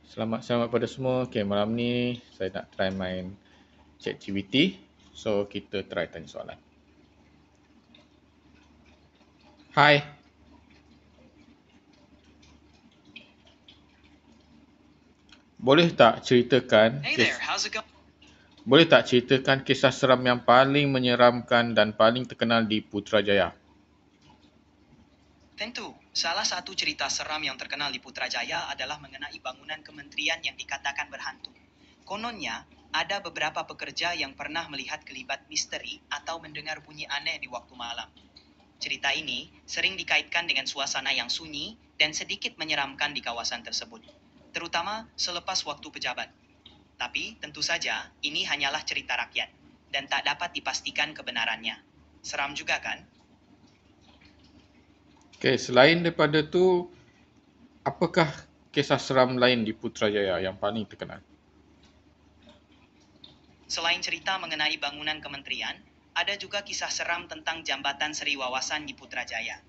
Selamat pada semua. Okay, malam ni saya nak try main ChatGPT. So, kita try tanya soalan. Hai. Boleh tak ceritakan kisah seram yang paling menyeramkan dan paling terkenal di Putrajaya? Tentu, salah satu cerita seram yang terkenal di Putrajaya adalah mengenai bangunan kementerian yang dikatakan berhantu. Kononnya, ada beberapa pekerja yang pernah melihat kelibat misteri atau mendengar bunyi aneh di waktu malam. Cerita ini sering dikaitkan dengan suasana yang sunyi dan sedikit menyeramkan di kawasan tersebut, terutama selepas waktu pejabat. Tapi tentu saja ini hanyalah cerita rakyat dan tak dapat dipastikan kebenarannya. Seram juga kan? Okay, selain daripada tu, apakah kisah seram lain di Putrajaya yang paling terkenal? Selain cerita mengenai bangunan kementerian, ada juga kisah seram tentang jambatan Sri Wawasan di Putrajaya.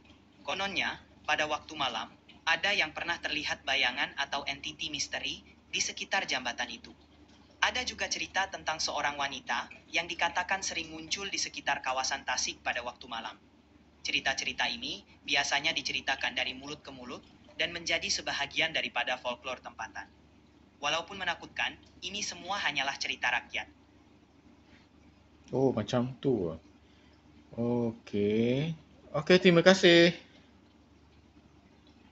Kononnya, pada waktu malam, ada yang pernah terlihat bayangan atau entiti misteri di sekitar jambatan itu. Ada juga cerita tentang seorang wanita yang dikatakan sering muncul di sekitar kawasan Tasik pada waktu malam. Cerita-cerita ini biasanya diceritakan dari mulut ke mulut dan menjadi sebahagian daripada folklore tempatan. Walaupun menakutkan, ini semua hanyalah cerita rakyat. Oh, macam tu. Okey. Okey, terima kasih.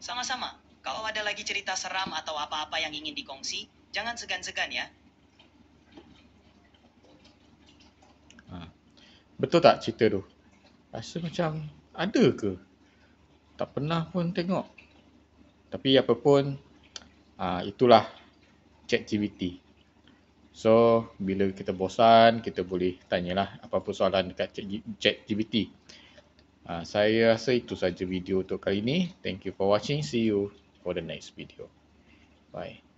Sama-sama. Kalau ada lagi cerita seram atau apa-apa yang ingin dikongsi, jangan segan-segan ya. Betul tak cerita tu? Rasa macam ada ke? Tak pernah pun tengok. Tapi apa pun, itulah ChatGPT. So, bila kita bosan, kita boleh tanyalah apa-apa soalan dekat ChatGPT. Saya rasa itu saja video untuk kali ini. Thank you for watching. See you for the next video. Bye.